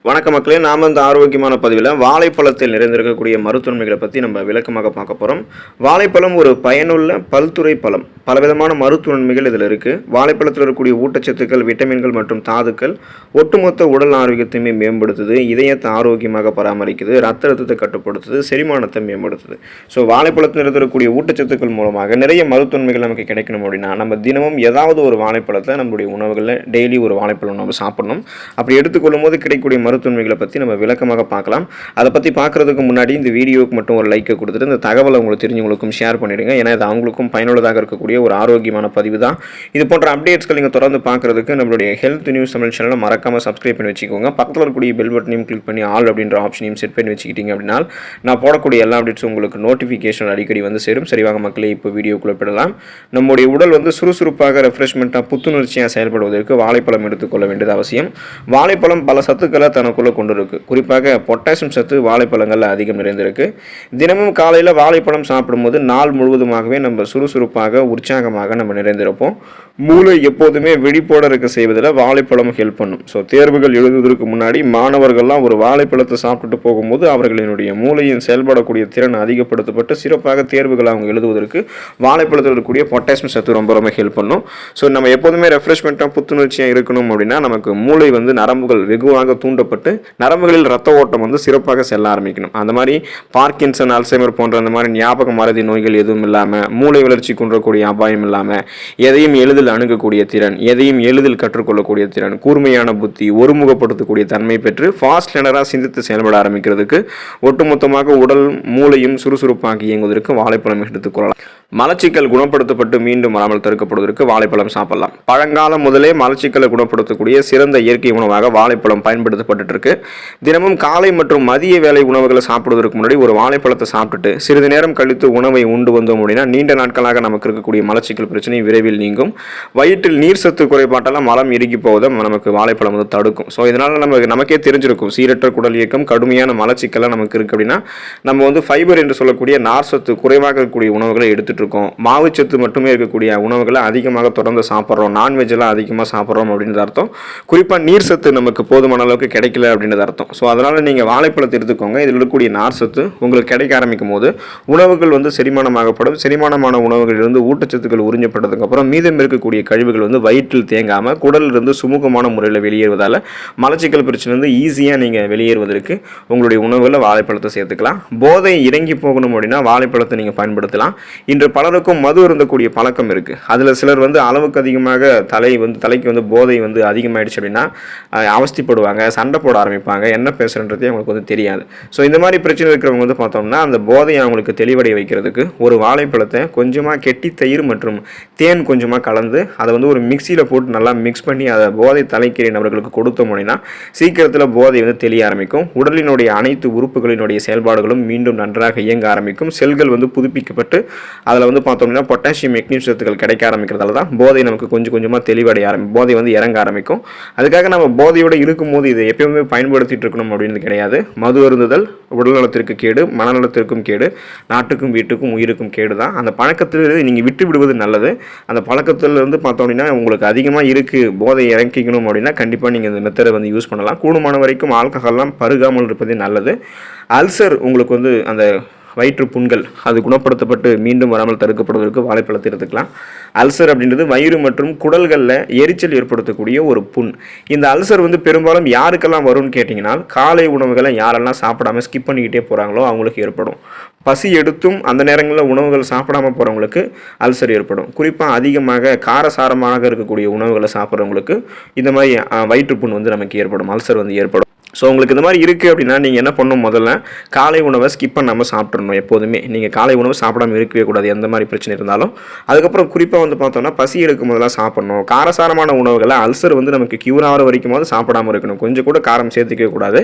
வணக்க மக்களே, நாம இந்த ஆரோக்கியமான பதிவில் வாழைப்பழத்தில் நிறைந்திருக்கக்கூடிய மருத்துவன்மைகளை பற்றி நம்ம விளக்கமாக பார்க்க போகிறோம். வாழைப்பழம் ஒரு பயனுள்ள பல்துறை பழம். பலவிதமான மருத்துவ நன்மைகள் இதில் இருக்குது. வாழைப்பழத்தில் இருக்கக்கூடிய ஊட்டச்சத்துக்கள், விட்டமின்கள் மற்றும் தாதுக்கள் ஒட்டுமொத்த உடல் ஆரோக்கியத்தையுமே மேம்படுத்துது, இதயத்தை ஆரோக்கியமாக பராமரிக்குது, ரத்த அழுத்தத்தை கட்டுப்படுத்துது, செரிமானத்தை மேம்படுத்துது. ஸோ வாழைப்பழத்தில் இருக்கக்கூடிய ஊட்டச்சத்துக்கள் மூலமாக நிறைய மருத்துவன்மைகள் நமக்கு கிடைக்கணும் அப்படின்னா நம்ம தினமும் ஏதாவது ஒரு வாழைப்பழத்தை நம்மளுடைய உணவுகளில் டெய்லி ஒரு வாழைப்பழம் நம்ம சாப்பிடணும். அப்படி எடுத்துக்கொள்ளும் போது கிடைக்கக்கூடிய மருத்துவன்மைகளை பற்றி நம்ம விளக்கமாக பார்க்கலாம். அதை பற்றி பார்க்குறதுக்கு முன்னாடி இந்த வீடியோவுக்கு மட்டும் ஒரு லைக்கை கொடுத்துட்டு இந்த தகவலை உங்களுக்கு தெரிஞ்சவங்களுக்கும் ஷேர் பண்ணிடுங்க. ஏன்னா இது அவங்களுக்கும் பயனுள்ளதாக இருக்கக்கூடிய ஒரு ஆரோக்கியமான பதிவு தான். இது போன்ற அப்டேட்ஸ்கள் நீங்கள் தொடர்ந்து பார்க்குறதுக்கு நம்மளுடைய ஹெல்த் நியூஸ் தமிழ் சேனலை மறக்காமல் சப்ஸ்கிரைப் பண்ணி வச்சுக்கோங்க. பக்கத்தில் இருக்கக்கூடிய பெல் பட்டனையும் கிளிக் பண்ணி ஆல் அப்படின்ற ஆப்ஷனையும் செட் பண்ணி வச்சுக்கிட்டீங்க அப்படின்னா நான் போடக்கூடிய எல்லா அப்டேட்ஸும் உங்களுக்கு நோட்டிஃபிகேஷன் அடிக்கடி வந்து சேரும். சரிவாங்க மக்களே, இப்போ வீடியோக்குள்ளே போயிடலாம். நம்முடைய உடல் வந்து சுறுசுறுப்பாக, ரெஃப்ரெஷ்மெண்ட்டாக, புத்துணர்ச்சியாக செயல்படுவதற்கு வாழைப்பழம் எடுத்துக்கொள்ள வேண்டியது அவசியம். வாழைப்பழம் பல சத்துக்களை தனக்குள்ளே கொண்டு இருக்கு. குறிப்பாக பொட்டாசியம் சத்து வாழைப்பழங்களில் அதிகம் நிறைந்திருக்கு. தினமும் காலையில் வாழைப்பழம் சாப்பிடும்போது நாள் முழுவதுமாகவே நம்ம சுறுசுறுப்பாக, உற்சாகமாக நம்ம நிறைந்திருப்போம். மூளை எப்போதுமே விழிப்போட இருக்க செய்வதில் வாழைப்பழம் ஹெல்ப் பண்ணும். ஸோ தேர்வுகள் எழுதுவதற்கு முன்னாடி மாணவர்கள்லாம் ஒரு வாழைப்பழத்தை சாப்பிட்டுட்டு போகும்போது அவர்களினுடைய மூளையின் செயல்படக்கூடிய திறன் அதிகப்படுத்தப்பட்டு சிறப்பாக தேர்வுகள் அவங்க எழுதுவதற்கு வாழைப்பழத்தில் இருக்கக்கூடிய பொட்டாசியம் சத்து ரொம்ப ரொம்ப ஹெல்ப் பண்ணும். ஸோ நம்ம எப்போதுமே ரெஃப்ரெஷ்மெண்ட்டாக, புத்துணர்ச்சியாக இருக்கணும் அப்படின்னா நமக்கு மூளை வந்து நரம்புகள் வெகுவாக தூண்டப்பட்டு நரம்புகளில் ரத்த ஓட்டம் வந்து சிறப்பாக செல்ல ஆரம்பிக்கணும். அந்த மாதிரி பார்க்கின்சன், அல்சைமர் போன்ற அந்த மாதிரி ஞாபக மறதி நோய்கள் எதுவும் இல்லாமல், மூளை வளர்ச்சி குன்றக்கூடிய அபாயம் இல்லாமல், எதையும் எளிதில் அணுகக்கூடிய திறன், எதையும் எளிதில் கற்றுக்கொள்ளக்கூடிய திறன், கூர்மையான புத்தி, ஒருமுகப்படுத்தக்கூடிய தன்மை பெற்று ஃபாஸ்ட் லேனராக சிந்தித்து செயல்பட ஆரம்பிக்கிறதுக்கு, ஒட்டுமொத்தமாக உடல் மூளையும் சுறுசுறுப்பாக இயங்குவதற்கு வாழைப்பழம் எடுத்துக்கொள்ளலாம். மலச்சிக்கல் குணப்படுத்தப்பட்டு மீண்டும் வராமல் தடுக்கப்படுவதற்கு வாழைப்பழம் சாப்பிடலாம். பழங்காலம் முதலே மலச்சிக்கலை குணப்படுத்தக்கூடிய சிறந்த இயற்கை உணவாக வாழைப்பழம் பயன்படுத்தப்பட்டு இருக்கு. தினமும் காலை மற்றும் மதிய வேலை உணவுகளை சாப்பிடுவதற்கு முன்னாடி ஒரு வாழைப்பழத்தை சாப்பிட்டுட்டு சிறிது நேரம் கழித்து உணவை உண்டு வந்தோம் அப்படின்னா நீண்ட நாட்களாக நமக்கு இருக்கக்கூடிய மலச்சிக்கல் பிரச்சனை விரைவில் நீங்கும். வயிற்றில் நீர் சத்து குறைபாட்டால் மலம் இறுகி போவதை நமக்கு வாழைப்பழம் வந்து தடுக்கும். ஸோ இதனால நமக்கே தெரிஞ்சிருக்கும், சீரற்ற குடல் இயக்கம், கடுமையான மலச்சிக்கல்லாம் நமக்கு இருக்கு அப்படின்னா நம்ம வந்து ஃபைபர் என்று சொல்லக்கூடிய நார் சத்து குறைவாக இருக்கக்கூடிய உணவுகளை எடுத்துட்டு இருக்கோம். மாவுச்சத்து மட்டுமே இருக்கக்கூடிய உணவுகளை அதிகமாக தொடர்ந்து சாப்பிட்றோம், நான்வெஜ் எல்லாம் அதிகமாக சாப்பிட்றோம் அப்படின்றது அர்த்தம். குறிப்பாக நீர் சத்து நமக்கு போதுமான அளவுக்கு கிடைக்கல அப்படின்றது அர்த்தம். ஸோ அதனால் நீங்கள் வாழைப்பழத்தை எடுத்துக்கோங்க. இதில் இருக்கக்கூடிய நார் சத்து உங்களுக்கு கிடைக்க ஆரம்பிக்கும் போது உணவுகள் வந்து செரிமானமாகப்படும். செரிமானமான உணவுகளிலிருந்து ஊட்டச்சத்துக்கள் உறிஞ்சப்பட்டதுக்கப்புறம் மீதம் இருக்கக்கூடிய கழிவுகள் வந்து வயிற்றில் தேங்காமல் குடலிலிருந்து சுமூகமான முறையில் வெளியேறுவதால் மலச்சிக்கல் பிரச்சனை வந்து ஈஸியாக நீங்கள் வெளியேறுவதற்கு உங்களுடைய உணவுகளில் வாழைப்பழத்தை சேர்த்துக்கலாம். போதை இறங்கி போகணும் அப்படின்னா வாழைப்பழத்தை நீங்கள் பயன்படுத்தலாம். இன்று பலருக்கும் மது இருந்தக்கூடிய பழக்கம் இருக்குது. அதில் சிலர் வந்து அளவுக்கு அதிகமாக தலைக்கு வந்து போதை வந்து அதிகமாகிடுச்சு அப்படின்னா அவஸ்திப்படுவாங்க, சண்டை போட ஆரம்பிப்பாங்க, என்ன பேசுகிறன்றதே அவங்களுக்கு வந்து தெரியாது. ஸோ இந்த மாதிரி பிரச்சனை இருக்கிறவங்க வந்து பார்த்தோம்னா அந்த போதையை அவங்களுக்கு தெளிவடைய வைக்கிறதுக்கு ஒரு வாழைப்பழத்தை கொஞ்சமாக கெட்டி தயிர் மற்றும் தேன் கொஞ்சமாக கலந்து அதை வந்து ஒரு மிக்சியில் போட்டு நல்லா மிக்ஸ் பண்ணி அதை போதை தலைக்கீரை நபர்களுக்கு கொடுத்தோம் அப்படின்னா சீக்கிரத்தில் போதை வந்து தெளிய ஆரம்பிக்கும். உடலினுடைய அனைத்து உறுப்புகளினுடைய செயல்பாடுகளும் மீண்டும் நன்றாக இயங்க ஆரம்பிக்கும். செல்கள் வந்து புதுப்பிக்கப்பட்டு அதில் வந்து பார்த்தோம்னா பொட்டாசியம், மெக்னீசியம் சத்துக்கள் கிடைக்க ஆரம்பிக்கிறதால தான் போதை நமக்கு கொஞ்சம் கொஞ்சமாக தெளிவடைய போதை வந்து இறங்க ஆரம்பிக்கும். அதுக்காக நம்ம போதையோடு இருக்கும்போது இதை எப்பயுமே பயன்படுத்திட்டு இருக்கணும் அப்படின்னு கிடையாது. மது அருந்துதல் உடல் நலத்திற்கு கேடு, மனநலத்திற்கும் கேடு, நாட்டுக்கும் வீட்டுக்கும் உயிருக்கும் கேடு தான். அந்த பழக்கத்தில் நீங்கள் விட்டு விடுவது நல்லது. அந்த பழக்கத்தில் இருந்து பார்த்தோம் அப்படின்னா உங்களுக்கு அதிகமாக இருக்குது, போதை இறக்கிக்கணும் அப்படின்னா கண்டிப்பாக நீங்கள் இந்த மெத்தடை வந்து யூஸ் பண்ணலாம். கூடுமான வரைக்கும் ஆல்கஹால்லாம் பருகாமல் இருப்பதே நல்லது. அல்சர் உங்களுக்கு வந்து அந்த வயிற்று புண்கள் அது குணப்படுத்தப்பட்டு மீண்டும் வராமல் தடுக்கப்படுவதற்கு வாழைப்பழத்தை எடுத்துக்கலாம். அல்சர் அப்படின்றது வயிறு மற்றும் குடல்களில் எரிச்சல் ஏற்படுத்தக்கூடிய ஒரு புண். இந்த அல்சர் வந்து பெரும்பாலும் யாருக்கெல்லாம் வரும்னு கேட்டிங்கன்னா காலை உணவுகளை யாரெல்லாம் சாப்பிடாம ஸ்கிப் பண்ணிக்கிட்டே போகிறாங்களோ அவங்களுக்கு ஏற்படும். பசி எடுத்தும் அந்த நேரங்களில் உணவுகள் சாப்பிடாமல் போகிறவங்களுக்கு அல்சர் ஏற்படும். குறிப்பாக அதிகமாக காரசாரமாக இருக்கக்கூடிய உணவுகளை சாப்பிட்றவங்களுக்கு இந்த மாதிரி வயிற்றுப்புண் வந்து நமக்கு ஏற்படும், அல்சர் வந்து ஏற்படும். ஸோ உங்களுக்கு இந்த மாதிரி இருக்குது அப்படின்னா நீங்கள் என்ன பண்ணணும், முதல்ல காலை உணவை ஸ்கிப் பண்ணாமல் சாப்பிட்றணும். எப்போதுமே நீங்கள் காலை உணவு சாப்பிடாமல் இருக்கவே கூடாது, எந்த மாதிரி பிரச்சனை இருந்தாலும். அதுக்கப்புறம் குறிப்பாக வந்து பார்த்தோம்னா பசி எடுக்கும் போதெல்லாம் சாப்பிட்ணும். காரசாரமான உணவுகளை அல்சர் வந்து நமக்கு க்யூர் ஆகிற வரைக்குமாவது சாப்பிடாமல் இருக்கணும். கொஞ்சம் கூட காரம் சேர்த்துக்கவே கூடாது.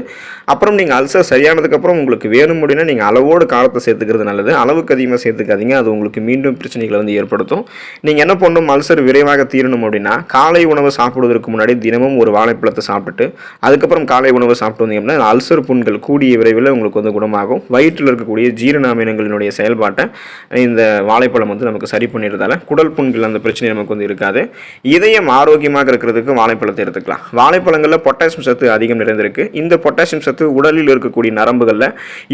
அப்புறம் நீங்கள் அல்சர் சரியானதுக்கப்புறம் உங்களுக்கு வேணும் அப்படின்னா நீங்கள் அளவோடு காரத்தை சேர்த்துக்கிறது நல்லது. அளவுக்கு அதிகமாக சேர்த்துக்காதீங்க, அது உங்களுக்கு மீண்டும் பிரச்சனைகளை வந்து ஏற்படுத்தும். நீங்கள் என்ன பண்ணணும், அல்சர் விரைவாக தீரணும் அப்படின்னா காலை உணவு சாப்பிடுவதற்கு முன்னாடி தினமும் ஒரு வாழைப்பழத்தை சாப்பிட்டுட்டு அதுக்கப்புறம் காலை உணவு சாப்பிட்டு வந்தீங்க அப்படின்னா அல்சர் புண்கள் கூடிய விரைவில் உங்களுக்கு வந்து குணமாகும். வயிற்றில் இருக்கக்கூடிய ஜீரண அமிலங்களினுடைய செயல்பாட்டை இந்த வாழைப்பழம் வந்து நமக்கு சரி பண்ணிடுறதால குடல் புண்கள் அந்த பிரச்சனை நமக்கு வந்து இருக்காது. இதயம் ஆரோக்கியமாக இருக்கிறதுக்கு வாழைப்பழத்தை எடுத்துக்கலாம். வாழைப்பழங்களில் பொட்டாசியம் சத்து அதிகம் நிறைந்திருக்கு. இந்த பொட்டாசியம் சத்து உடலில் இருக்கக்கூடிய நரம்புகளில்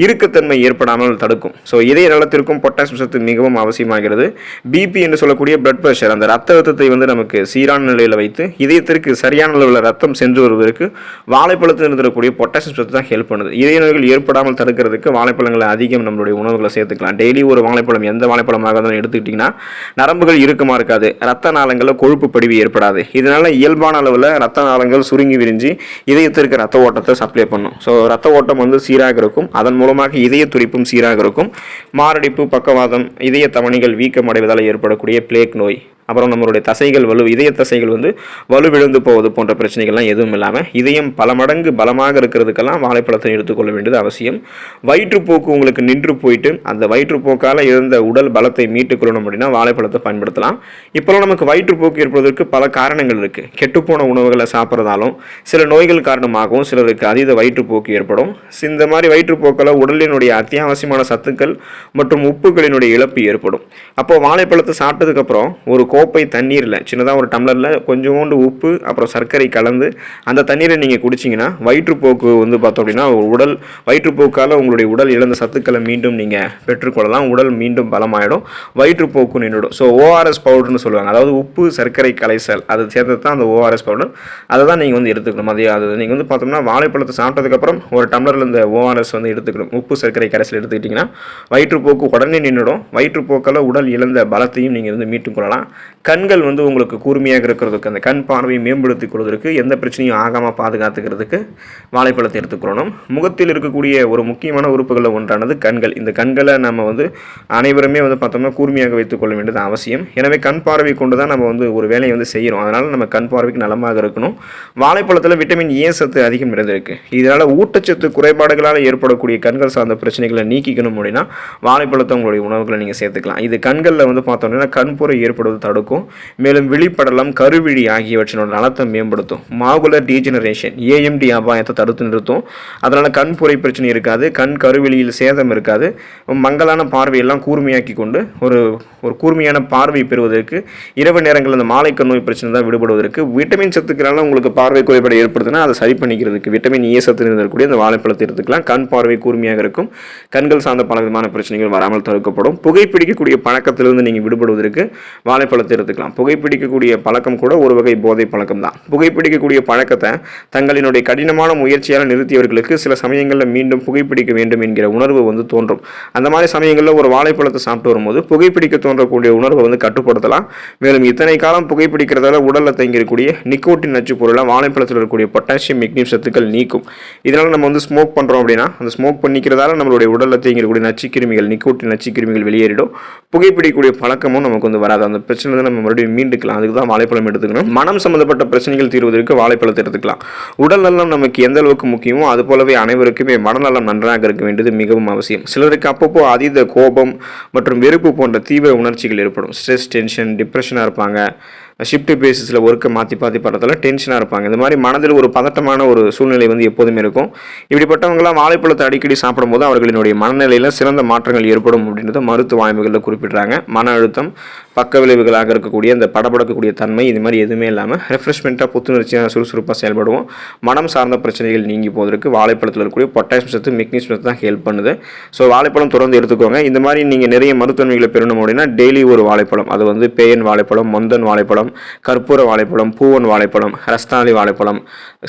இறுக்கத்தன்மை ஏற்படாமல் தடுக்கும். ஸோ இதய நலத்திற்கும் பொட்டாசியம் சத்து மிகவும் அவசியமாகிறது. பிபி என்று சொல்லக்கூடிய பிளட் ப்ரெஷர், அந்த ரத்த அழுத்தத்தை வந்து நமக்கு சீரான நிலையில் வைத்து இதயத்திற்கு சரியான அளவில் ரத்தம் சென்று வருவதற்கு வாழைப்பழத்தில் இருக்கக்கூடிய பொட்டாசியம் சத்து தான் ஹெல்ப் பண்ணுது. இதய நோய்கள் ஏற்படாமல் தடுக்கிறதுக்கு வாழைப்பழங்களை அதிகம் நம்மளுடைய உணவுகளை சேர்த்துக்கலாம். டெய்லி ஒரு வாழைப்பழம், எந்த வாழைப்பழமாக இருந்தாலும் எடுத்துக்கிட்டிங்கன்னா நரம்புகள் இறுக்கமாக இருக்காது, ரத்த நாளங்களில் கொழுப்பு படிவு ஏற்படாது. இதனால் இயல்பான அளவில் ரத்த நாளங்கள் சுருங்கி விரிஞ்சு இதயத்திற்கு ரத்த ஓட்டத்தை சப்ளை பண்ணும். ஸோ ரத்த ஓட்டம் வந்து சீராக இருக்கும். அதன் மூலமாக இதய துடிப்பும் சீராக இருக்கும். மாரடைப்பு, பக்கவாதம், இதய தமனிகள் வீக்கம் அடைவதால் ஏற்படக்கூடிய பிளேக் நோய், அப்புறம் நம்மளுடைய தசைகள் இதய தசைகள் வந்து வலுவிழந்து போவது போன்ற பிரச்சனைகள்லாம் எதுவும் இல்லாமல் இதயம் பல மடங்கு பலமாக இருக்கிறதுக்கெல்லாம் வாழைப்பழத்தை எடுத்துக்கொள்ள வேண்டியது அவசியம். வயிற்றுப்போக்கு உங்களுக்கு நின்று போயிட்டு அந்த வயிற்றுப்போக்கால் இருந்த உடல் பலத்தை மீட்டுக்கொள்ளணும் அப்படின்னா வாழைப்பழத்தை பயன்படுத்தலாம். இப்போலாம் நமக்கு வயிற்றுப்போக்கு ஏற்படுவதற்கு பல காரணங்கள் இருக்குது. கெட்டுப்போன உணவுகளை சாப்பிட்றதாலும் சில நோய்கள் காரணமாகவும் சிலருக்கு அதீத வயிற்றுப்போக்கு ஏற்படும். இந்த மாதிரி வயிற்றுப்போக்கில் உடலினுடைய அத்தியாவசியமான சத்துக்கள் மற்றும் உப்புகளினுடைய இழப்பு ஏற்படும். அப்போது வாழைப்பழத்தை சாப்பிட்டதுக்கப்புறம் ஒரு கோப்பை தண்ணீரில் சின்னதாக ஒரு டம்ளரில் கொஞ்சோண்டு உப்பு அப்புறம் சர்க்கரை கலந்து அந்த தண்ணீரை நீங்கள் குடிச்சிங்கன்னா வயிற்றுப்போக்கு வந்து பார்த்தோம் அப்படின்னா வயிற்றுப்போக்கால் உங்களுடைய உடல் இழந்த சத்துக்களை மீண்டும் நீங்கள் பெற்றுக்கொள்ளலாம். உடல் மீண்டும் பலமாயிடும், வயிற்றுப்போக்கு நின்றுடும். ஸோ ஓஆர்எஸ் பவுடர்னு சொல்லுவாங்க. அதாவது உப்பு சர்க்கரை கலைசல் அது சேர்த்து தான் அந்த ஓஆர்எஸ் பவுடர். அதை தான் நீங்கள் வந்து எடுத்துக்கணும். அது நீங்கள் வந்து பார்த்தோம்னா வாழைப்பழத்தை சாப்பிட்டதுக்கப்புறம் ஒரு டம்ளரில் இந்த ஓஆர்எஸ் வந்து எடுத்துக்கணும். உப்பு சர்க்கரை கரைசல் எடுத்துக்கிட்டிங்கன்னா வயிற்றுப்போக்கு உடனே நின்றுடும். வயிற்றுப்போக்கால் உடல் இழந்த பலத்தையும் நீங்கள் வந்து மீட்டுக் கொள்ளலாம். கண்கள் வந்து உங்களுக்கு கூர்மையாக இருக்கிறதுக்கு, அந்த கண் பார்வையை மேம்படுத்திக் கொள்வதற்கு, எந்த பிரச்சனையும் ஆகாமல் பாதுகாத்துக்கிறதுக்கு வாழைப்பழத்தை எடுத்துக்கொள்ளணும். முகத்தில் இருக்கக்கூடிய ஒரு முக்கியமான உறுப்புகளில் ஒன்றானது கண்கள். இந்த கண்களை நம்ம வந்து அனைவருமே வந்து பார்த்தோம்னா கூர்மையாக வைத்துக் கொள்ள வேண்டியது அவசியம். எனவே கண் பார்வை கொண்டு தான் நம்ம வந்து ஒரு வேலையை வந்து செய்கிறோம். அதனால் நம்ம கண் பார்வைக்கு நலமாக இருக்கணும். வாழைப்பழத்தில் விட்டமின் ஏ சத்து அதிகம் நிறைந்திருக்கு. இதனால் ஊட்டச்சத்து குறைபாடுகளால் ஏற்படக்கூடிய கண்கள் சார்ந்த பிரச்சனைகளை நீக்கிக்கணும் அப்படின்னா வாழைப்பழத்தை உங்களுடைய உணவுகளை நீங்கள் சேர்த்துக்கலாம். இது கண்களில் வந்து பார்த்தோம்னா கண்புரை ஏற்படுவது தடுக்கும். மேலும் விழிப்படலம், கருவிழி ஆகியவற்றினோட நலத்தை மேம்படுத்தும். மாகுலர் டீஜெனரேஷன், ஏஎம்டி அபாயத்தை தடுத்து நிறுத்தும். அதனால் கண்புரை பிரச்சனை இருக்காது, கண் கருவிழியில் சேதம் இருக்காது. மங்கலான பார்வையெல்லாம் கூர்மையாக்கி கொண்டு ஒரு கூர்மையான பார்வை பெறுவதற்கு இரவு நேரங்களில் அந்த மாலை கண் நோய் பிரச்சனை தான் விடுபடுவதற்கு விட்டமின் சத்துக்களால் உங்களுக்கு பார்வை குறைபாடு ஏற்படுதுன்னா அதை சரி பண்ணிக்கிறதுக்கு விட்டமின் ஏ சத்து இருக்கக்கூடிய அந்த வாழைப்பழத்தை எடுத்துக்கலாம். கண் பார்வை கூர்மையாக இருக்கும். கண்கள் சார்ந்த பல விதமான பிரச்சனைகள் வராமல் தடுக்கப்படும். புகைப்பிடிக்கக்கூடிய பழக்கத்திலிருந்து நீங்கள் விடுபடுவதற்கு வாழைப்பழத்தை எடுத்துக்கலாம். புகைப்பிடிக்கக்கூடிய பழக்கம் கூட ஒரு வகை போதை பழக்கம் தான். புகைப்பிடிக்கக்கூடிய பழக்கத்தை தங்களினுடைய கடினமான முயற்சியால் நிறுத்தியவர்களுக்கு சில சமயங்களில் மீண்டும் புகைப்பிடிக்க வேண்டும் என்கிற உணர்வு வந்து தோன்றும். அந்த மாதிரி சமயங்களில் ஒரு வாழைப்பழத்தை சாப்பிட்டு வரும்போது புகைப்பிடிக்க தோன்றக்கூடிய உணர்வை வந்து கட்டுப்படுத்தலாம். மேலும் இத்தனை காலம் புகைப்பிடிக்கிறதால உடலில் தங்கியிருக்கக்கூடிய நிக்கோட்டின் நச்சு பொருளை வாழைப்பழத்தில் இருக்கக்கூடிய பொட்டாசியம், மெக்னீசியம் சத்துக்கள் நீக்கும். இதனால் நம்ம வந்து ஸ்மோக் பண்ணுறோம் அப்படின்னா அந்த ஸ்மோக் பண்ணிக்கிறதால நம்மளுடைய உடலில் தங்கியிருக்கக்கூடிய நச்சுக்கிருமிகள், நிக்கோட்டின் நச்சுக்கிருமிகள் வெளியேறிடும். புகைப்பிடிக்கக்கூடிய பழக்கமும் நமக்கு வந்து வராது. அந்த பிரச்சனை நம்ம மறுபடியும் மீண்டுக்கலாம். அதுக்கு தான் வாழைப்பழம் எடுத்துக்கணும். மனம் சம்பந்தப்பட்ட பிரச்சனைகள் தீர்வதற்கு வாழைப்பழத்தை எடுத்துக்கலாம். உடல் நலம் நமக்கு எந்த அளவுக்கு முக்கியமோ அது போலவே அனைவருக்குமே மனநலம் நன்றாக இருக்க வேண்டியது மிகவும் அவசியம். சிலருக்கு அப்பப்போ அதீத கோபம் மற்றும் வெறுப்பு போன்ற தீவிர உணர்ச்சிகள் ஏற்படும். ஸ்ட்ரெஸ், டென்ஷன், டிப்ரெஷனாக இருப்பாங்க. ஷிஃப்ட் பேசிஸில் ஒர்க்கை மாற்றி படுறதால டென்ஷனாக இருப்பாங்க. இந்த மாதிரி மனதில் ஒரு பதட்டமான ஒரு சூழ்நிலை வந்து எப்போதுமே இருக்கும். இப்படிப்பட்டவங்களாம் வாழைப்பழத்தை அடிக்கடி சாப்பிடும்போது அவர்களினுடைய மனநிலையில் சிறந்த மாற்றங்கள் ஏற்படும் அப்படின்றத மருத்துவ ஆய்வுகளில் குறிப்பிட்றாங்க. மன அழுத்தம், பக்க விளைவுகளாக இருக்கக்கூடிய அந்த படபடக்கக்கூடிய தன்மை இது மாதிரி எதுவுமே இல்லாமல் ரெஃப்ரெஷ்மெண்ட்டாக, புத்துணர்ச்சியாக, சுறுசுறுப்பாக செயல்படுவோம். மனம் சார்ந்த பிரச்சனைகள் நீங்கி போவதற்கு வாழைப்பழத்தில் இருக்கக்கூடிய பொட்டாசியம் சத்து, மெக்னீசியம் சத்து தான் ஹெல்ப் பண்ணுது. ஸோ வாழைப்பழம் தொடர்ந்து எடுத்துக்கோங்க. இந்த மாதிரி நீங்கள் நிறைய மருத்துவமைகளை பெறணும் அப்படின்னா டெய்லி ஒரு வாழைப்பழம், அது வந்து பேயன் வாழைப்பழம், மொந்தன் வாழைப்பழம், கற்பூர வாழைப்பழம், பூவன் வாழைப்பழம், ரஸ்தாலி வாழைப்பழம்,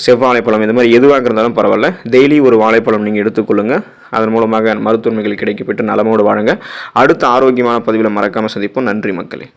செவ்வாழைப்பழம், இந்த மாதிரி எதுவாக இருந்தாலும் பரவாயில்ல, டெய்லி ஒரு வாழைப்பழம் நீங்கள் எடுத்துக்கொள்ளுங்க. அதன் மூலமாக மருத்துவமைகள் கிடைக்கப்பட்டு நலமோடு வாழுங்க. அடுத்த ஆரோக்கியமான பதிவில் மறக்காமல் சந்திப்போம். நன்றி மக்களே.